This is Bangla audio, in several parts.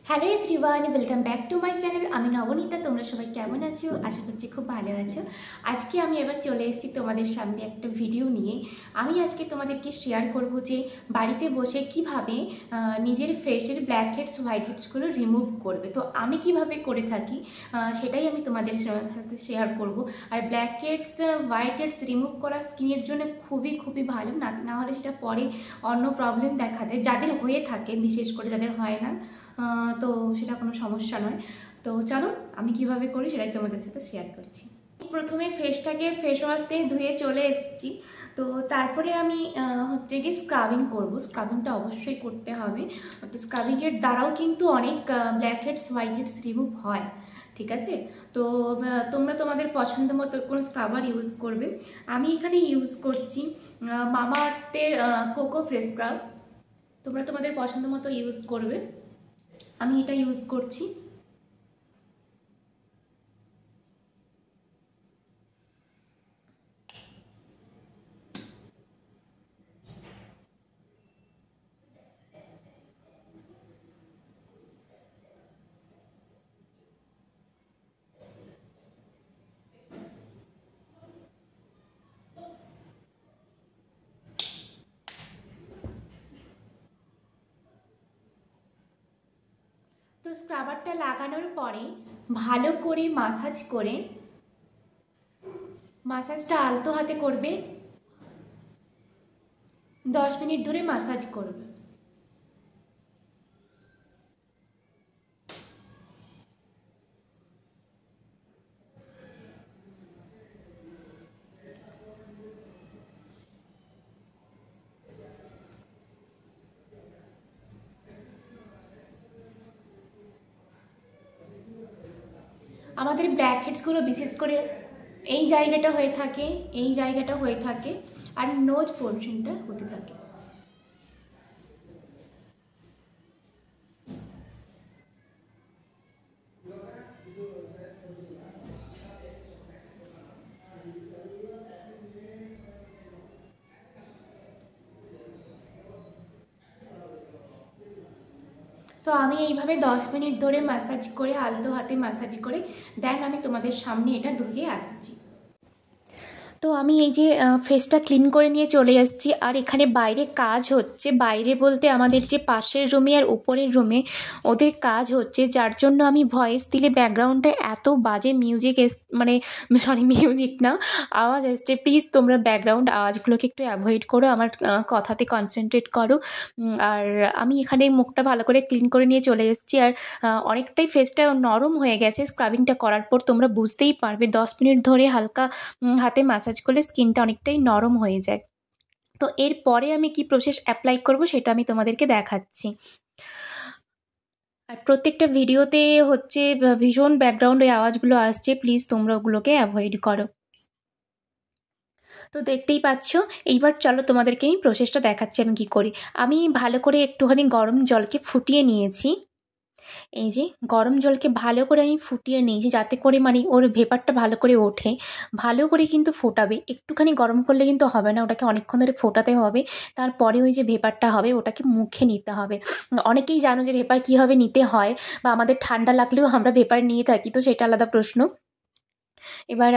Hello everyone, welcome back to my channel. আমি নবনীতা। তোমরা সবাই কেমন আছো? আশা করছি খুব ভালো আছো। আজকে আমি এবার চলে এসেছি তোমাদের সামনে একটা ভিডিও নিয়ে। আমি আজকে তোমাদেরকে শেয়ার করব যে বাড়িতে বসে কিভাবে নিজের ফেসের ব্ল্যাক হেডস হোয়াইট হেডসগুলো রিমুভ করবে। তো আমি কিভাবে করে থাকি সেটাই আমি তোমাদের সাথে শেয়ার করব। আর black heads white heads remove করা স্কিনের জন্য খুবই খুবই ভালো, না হলে সেটা পরে অন্য প্রবলেম দেখা দেয়, যাদের হয়ে থাকে, বিশেষ করে যাদের হয় না তো সেটা কোনো সমস্যা নয়। তো চলো আমি কিভাবে করি সেটাই তোমাদের সাথে শেয়ার করছি। প্রথমে ফেসটাকে ফেস ওয়াশ দিয়ে ধুয়ে চলে এসেছি। তো তারপরে আমি হচ্ছে কি স্ক্রাবিং করব। স্ক্রাবিংটা অবশ্যই করতে হবে। তো স্ক্রাবিংয়ের দ্বারাও কিন্তু অনেক black heads white heads remove হয়, ঠিক আছে? তো তোমরা তোমাদের পছন্দ মতো কোনো স্ক্রাবার ইউজ করবে। আমি এখানে ইউজ করছি মামাআর্থের কোকো ফ্রেশ স্ক্রাব। তোমরা তোমাদের পছন্দ মতো ইউজ করবে। আমি এটা ইউজ করছি। তো স্ক্রাবারটা লাগানোর পরে ভালো করে মাসাজটা আলতো হাতে করবে। 10 মিনিট ধরে মাসাজ করবে। আমাদের ব্ল্যাক হেডসগুলো বিশেষ করে এই জায়গাটা হয়ে থাকে আর নোজ পোর্শনটা হতে থাকে। তো আমি এইভাবে 10 মিনিট ধরে ম্যাসাজ করে, আলতো হাতে ম্যাসাজ করে দেন আমি তোমাদের সামনে এটা ধুয়ে আসছি। তো আমি এই যে ফেসটা ক্লিন করে নিয়ে চলে এসেছি। আর এখানে বাইরে কাজ হচ্ছে, বাইরে বলতে আমাদের যে পাশের রুমে আর উপরের রুমে ওদের কাজ হচ্ছে, যার জন্য আমি ভয়েস দিলে ব্যাকগ্রাউন্ডে এত বাজে মিউজিক মিউজিক না, আওয়াজ আসছে। প্লিজ তোমরা ব্যাকগ্রাউন্ড আওয়াজগুলোকে একটু অ্যাভয়েড করো, আমার কথাতে কনসেন্ট্রেট করো। আর আমি এখানে মুখটা ভালো করে ক্লিন করে নিয়ে চলে এসেছি। আর অনেকটাই ফেসটা নরম হয়ে গেছে স্ক্রাবিংটা করার পর, তোমরা বুঝতেই পারবে। 10 মিনিট ধরে হালকা হাতে ম্যাসাজ করলে স্কিনটা অনেকটাই নরম হয়ে যায়। তো এরপরে আমি কি প্রসেস অ্যাপ্লাই করব সেটা আমি তোমাদেরকে দেখাচ্ছি। আর প্রত্যেকটা ভিডিওতে হচ্ছে ভীষণ ব্যাকগ্রাউন্ড ওই আওয়াজগুলো আসছে, প্লিজ তোমরা ওগুলোকে অ্যাভয়েড করো। তো দেখতেই পাচ্ছ। এইবার চলো তোমাদেরকে আমি প্রসেসটা দেখাচ্ছি আমি কি করি। আমি ভালো করে একটুখানি গরম জলকে ফুটিয়ে নিয়েছি। এই যে গরম জলকে ভালো করে আমি ফুটিয়ে নিয়েছি, যাতে করে মানে ওর ভেপারটা ভালো করে ওঠে। ভালো করে কিন্তু ফোটাবে, একটুখানি গরম করলে কিন্তু হবে না, ওটাকে অনেকক্ষণ ধরে ফোটাতে হবে। তারপরে ওই যে ভেপারটা হবে ওটাকে মুখে নিতে হবে। অনেকেই জানো যে ভেপার কীভাবে নিতে হয়, বা আমাদের ঠান্ডা লাগলেও আমরা ভেপার নিয়ে থাকি, তো সেটা আলাদা প্রশ্ন। এবার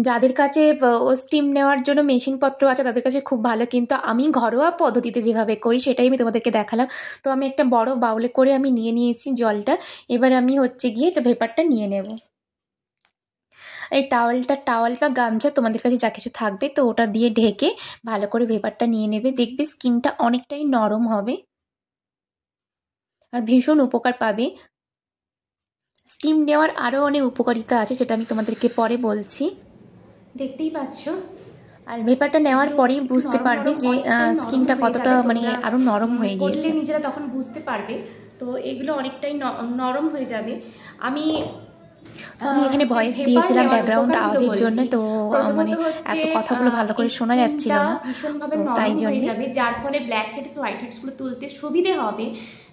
যাদের কাছে ও স্টিম নেওয়ার জন্য মেশিনপত্র আছে তাদের কাছে খুব ভালো, কিন্তু আমি ঘরোয়া পদ্ধতিতে যেভাবে করি সেটাই আমি তোমাদেরকে দেখালাম। তো আমি একটা বড় বাউলে করে আমি নিয়ে নিয়েছি জলটা। এবার আমি হচ্ছে গিয়ে এটা ভেপারটা নিয়ে নেব। এই টাওয়াল বা গামছা তোমাদের কাছে যা কিছু থাকবে তো ওটা দিয়ে ঢেকে ভালো করে ভেপারটা নিয়ে নেবে। দেখবে স্কিনটা অনেকটাই নরম হবে আর ভীষণ উপকার পাবে। স্টিম নেওয়ার আরও অনেক উপকারিতা আছে, সেটা আমি তোমাদেরকে পরে বলছি। দেখতেই পাচ্ছ। আর ভেপারটা নেওয়ার পরেই বুঝতে পারবে যে স্কিনটা কতটা মানে আরও নরম হয়ে গিয়েছে। নিজেরা তখন বুঝতে পারবে। তো এগুলো অনেকটাই নরম হয়ে যাবে। আমি তো আমি এখানে ভয়েস দিয়েছিলাম ব্যাকগ্রাউন্ড আওয়াজের জন্য, তো মানে এত কথাগুলো ভালো করে শোনা যাচ্ছিল না, ভীষণভাবে তো নরম তাই হয়ে জন্যে যাবে, যার ফলে ব্ল্যাক হেডস হোয়াইট হেডসগুলো তুলতে সুবিধে হবে।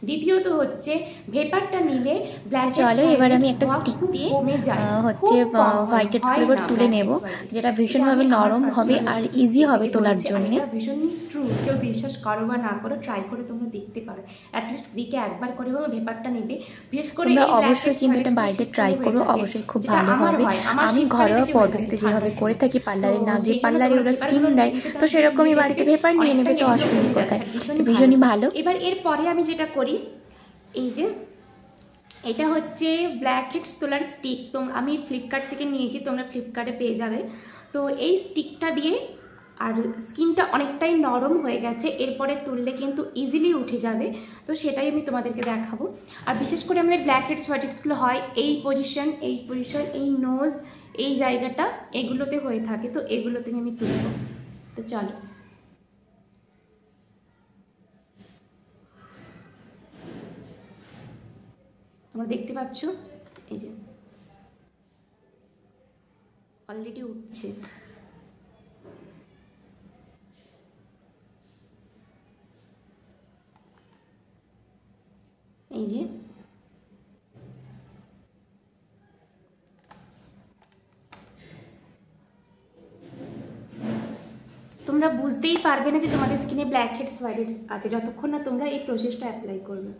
দ্বিতীয়ত হচ্ছে ভেপারটা নিলে ব্ল্যাক হেডস চলো এবার আমি একটা হওয়া স্টিক খুব দিয়ে কমে যায়, হচ্ছে খুব কম হয়, হোয়াইট হেডসগুলো হয় এবার না তুলে black নেব, heads, white heads। যেটা এটা ভীষণভাবে আমি আমার নরম হবে personal আর ইজি হবে থেকে তোলার বলছি, আর জন্যে। এটা ভীষণই ট্রু, কেউ বিশ্বাস করো বা না করো, ট্রাই করে তোমরা দেখতে পারো। অ্যাটলিস্ট উইকে একবার করে হলেও ভেপারটা নেবে, বিশেষ করে তোমরা এই অবশ্যই কিন্তু এটা ব্ল্যাক বাড়িতে হেডস ট্রাই করো, হয়ে থাকে, অবশ্যই খুব যেটা ভালো আমার হবে। হয়, আমার আমি শীতকালে ঘরোয়া বেশি হয়ে থাকে, পদ্ধতিতে যেভাবে ঠান্ডার করে সময়। থাকি, তো পার্লারে না গিয়ে সেই জন্য পার্লারে তোমরা ওরা স্টিম ভেপারগুলো দেয়, নিতে তো পারো, সেরকমই নিয়ে বাড়িতে দেখবে ভেপার নিয়ে অনেকটা নেবে, তো এগুলো অসুবিধে কমে কোথায়, যাচ্ছে, ভীষণই ভালো। এবার এরপরে আমি যেটা করি, এই যে এটা হচ্ছে ব্ল্যাক হেডস তোলার স্টিক, আমি ফ্লিপকার্ট থেকে নিয়েছি, তোমরা ফ্লিপকার্টে পেয়ে যাবে। তো এই স্টিকটা দিয়ে, আর স্কিনটা অনেকটাই নরম হয়ে গেছে, এরপরে তুললে কিন্তু ইজিলি উঠে যাবে, তো সেটাই আমি তোমাদেরকে দেখাবো। আর বিশেষ করে আমাদের ব্ল্যাক হেডস হোয়াইট হেডসগুলো হয় এই পজিশন, এই নোজ, এই জায়গাটা, এগুলোতে হয়ে থাকে, তো এগুলোতে আমি তুলব। তো চলো, তোমরা দেখতে পাচ্ছ, এই যে অলরেডি উঠছে। এই যে তোমরা বুঝতেই পারবে না যে তোমাদের স্কিনে ব্ল্যাক হেডস হোয়াইট হেডস আছে, যতক্ষণ না তোমরা এই প্রসেসটা অ্যাপ্লাই করবে।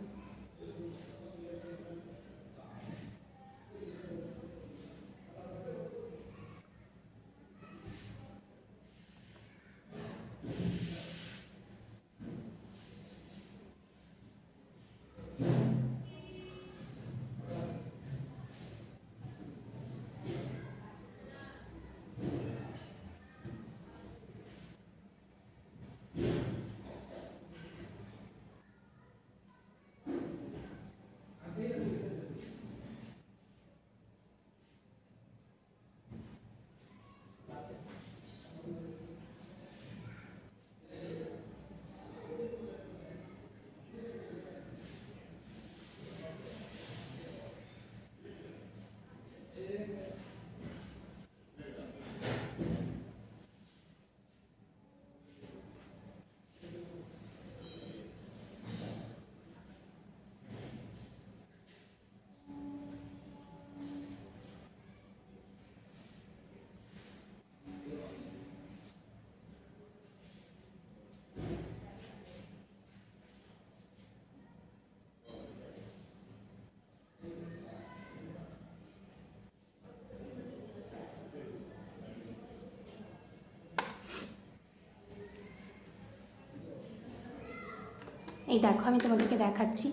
এই দেখো, আমি তোমাদেরকে দেখাচ্ছি,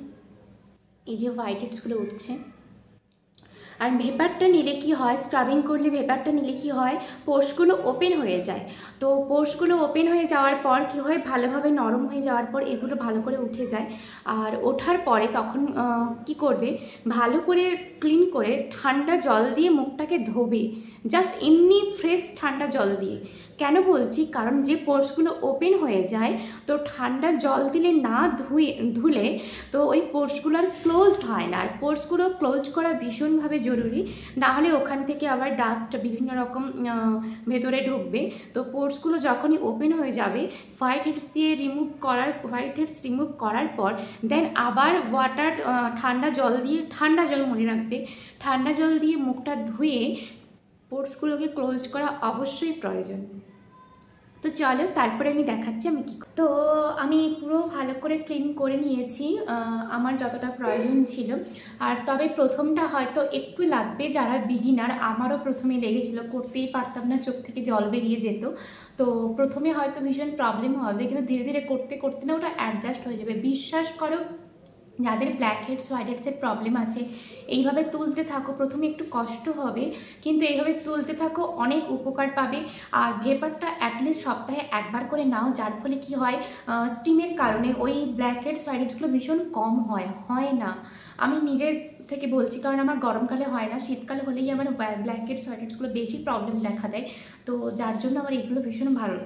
এই যে হোয়াইট হেডসগুলো উঠছে। আর ভেপারটা নিলে কি হয়, স্ক্রাবিং করলে ভেপারটা নিলে কি হয়, পোর্সগুলো ওপেন হয়ে যায়। তো পোর্সগুলো ওপেন হয়ে যাওয়ার পর কি হয়, ভালোভাবে নরম হয়ে যাওয়ার পর এগুলো ভালো করে উঠে যায়। আর ওঠার পরে তখন কি করবে, ভালো করে ক্লিন করে ঠান্ডা জল দিয়ে মুখটাকে ধোবে, জাস্ট এমনি ফ্রেশ ঠান্ডা জল দিয়ে। কেন বলছি, কারণ যে পোর্সগুলো ওপেন হয়ে যায়, তো ঠান্ডা জল দিলে না ধুলে তো ওই পোর্সগুলো আর ক্লোজড হয় না, আর পোর্সগুলো ক্লোজ করা ভীষণভাবে জরুরি, না হলে ওখান থেকে আবার ডাস্ট বিভিন্ন রকম ভেতরে ঢুকবে। তো পোর্সগুলো যখনই ওপেন হয়ে যাবে, হোয়াইট হেডস রিমুভ করার পর দেন আবার ঠান্ডা জল মনে রাখবে, ঠান্ডা জল দিয়ে মুখটা ধুয়ে পোর্সগুলোকে ক্লোজ করা অবশ্যই প্রয়োজন। তো চলো, তারপরে আমি দেখাচ্ছি আমি কী। তো আমি পুরো ভালো করে ক্লিন করে নিয়েছি আমার যতটা প্রয়োজন ছিল। আর তবে প্রথমটা হয়তো একটু লাগবে, যারা বিগিনার, আমারও প্রথমে লেগেছিল, করতেই পারতাম না, চোখ থেকে জল বেরিয়ে যেত। তো প্রথমে হয়তো ভীষণ প্রবলেম হবে, কিন্তু ধীরে ধীরে করতে করতে না ওটা অ্যাডজাস্ট হয়ে যাবে। বিশ্বাস করো, যাদের ব্ল্যাক হেডস হোয়াইট হেডসের প্রবলেম আছে, এইভাবে তুলতে থাকো, প্রথমে একটু কষ্ট হবে, কিন্তু এইভাবে তুলতে থাকো, অনেক উপকার পাবে। আর ভেপারটা অ্যাটলিস্ট সপ্তাহে একবার করে নাও, যার ফলে কি হয়, স্টিমের কারণে ওই ব্ল্যাক হেডস হোয়াইট হেডসগুলো ভীষণ কম হয় না। আমি নিজের থেকে বলছি, কারণ আমার গরমকালে হয় না, শীতকালে হলেই আমার ব্ল্যাক হেডস হোয়াইট হেডসগুলো বেশি প্রবলেম দেখা দেয়, তো যার জন্য আমার এগুলো ভীষণ ভালো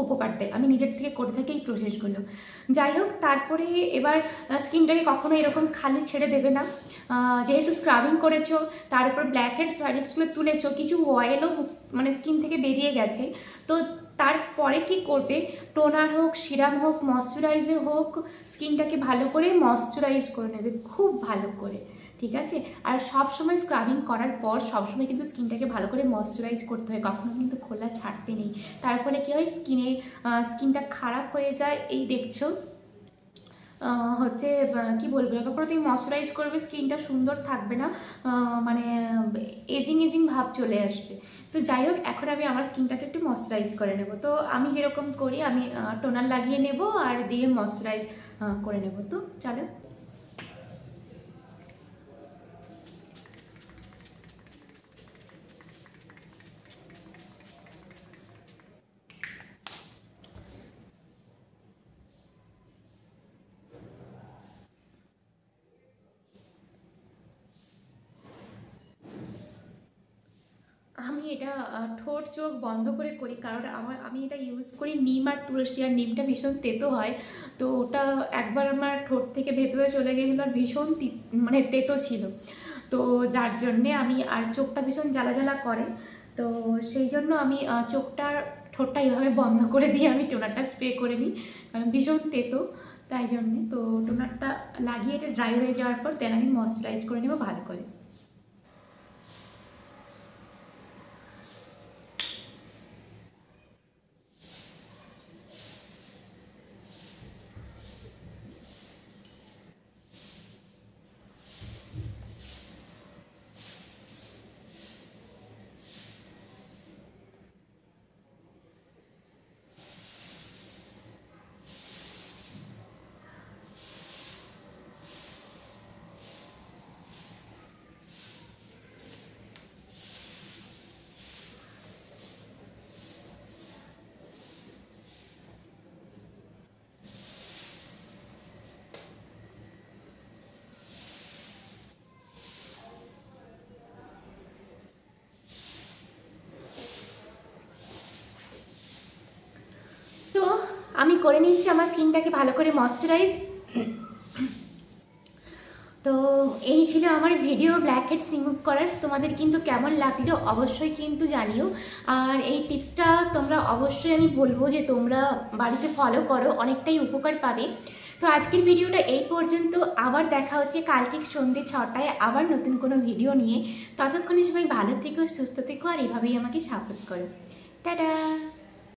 উপকার দেয়। আমি নিজের থেকে করে থাকি এই প্রসেসগুলো। যাই হোক, তারপরে এবার স্কিনটাকে কখনো এরকম খালি ছেড়ে দেবে না। যেহেতু স্ক্রাবিং করেছো, তার উপর ব্ল্যাক হেডস হোয়াইট হেডসগুলো তুলেছো, কিছু অয়েলও মানে স্কিন থেকে বেরিয়ে গেছে, তো তারপরে কি করবে, টোনার হোক, সিরাম হোক, ময়শ্চারাইজার হোক, স্কিনটাকে ভালো করে ময়শ্চারাইজ করে নেবে খুব ভালো করে, ঠিক আছে? আর সবসময় স্ক্রাবিং করার পর সবসময় কিন্তু স্কিনটাকে ভালো করে ময়শ্চারাইজ করতে হয়, কখনো কিন্তু খোলা ছাড়তে নেই। তার ফলে কী হয়, স্কিনটা খারাপ হয়ে যায়। এই দেখছো হচ্ছে কি বলবো, যতক্ষণ তুমি ময়শ্চারাইজ করবে স্কিনটা সুন্দর থাকবে না, মানে এজিং ভাব চলে আসবে। তো যাই হোক, এখন আমি আমার স্কিনটাকে একটু ময়শ্চারাইজ করে নেব। তো আমি যেরকম করি, আমি টোনার লাগিয়ে নেব আর দিয়ে ময়শ্চারাইজ করে নেব। তো চলো। আমি এটা ঠোঁট চোখ বন্ধ করে করি, কারণ আমি এটা ইউজ করি নিম আর তুলসী, আর নিমটা ভীষণ তেতো হয়। তো ওটা একবার আমার ঠোঁট থেকে ভেতরে চলে গেছিলো, আর ভীষণ মানে তেতো ছিল। তো যার জন্যে আমি, আর চোখটা ভীষণ জ্বালা জ্বালা করে, তো সেই জন্য আমি ঠোঁটটা এইভাবে বন্ধ করে দিয়ে আমি টোনারটা স্প্রে করে নিই, কারণ ভীষণ তেতো, তাই জন্যে। তো টোনারটা লাগিয়ে এটা ড্রাই হয়ে যাওয়ার পর দেন আমি ময়শ্চারাইজ করে নেবো ভালো করে। তো আমি করে নিচ্ছি আমার স্কিনটাকে ভালো করে ময়শ্চারাইজ। তো এই ছিল আমার ভিডিও ব্ল্যাক হেডস রিমুভ করার। তোমাদের কিন্তু কেমন লাগলো অবশ্যই কিন্তু জানিও। আর এই টিপসটা তোমরা অবশ্যই, আমি বলবো যে তোমরা বাড়িতে ফলো করো, অনেকটাই উপকার পাবে। তো আজকের ভিডিওটা এই পর্যন্ত, আবার দেখা হচ্ছে কালকে সন্ধ্যে 6টায় আবার নতুন কোনো ভিডিও নিয়ে। ততক্ষণে সবাই ভালো থেকো, সুস্থ থেকো, আর এভাবেই আমাকে সাপোর্ট করো। টাটা।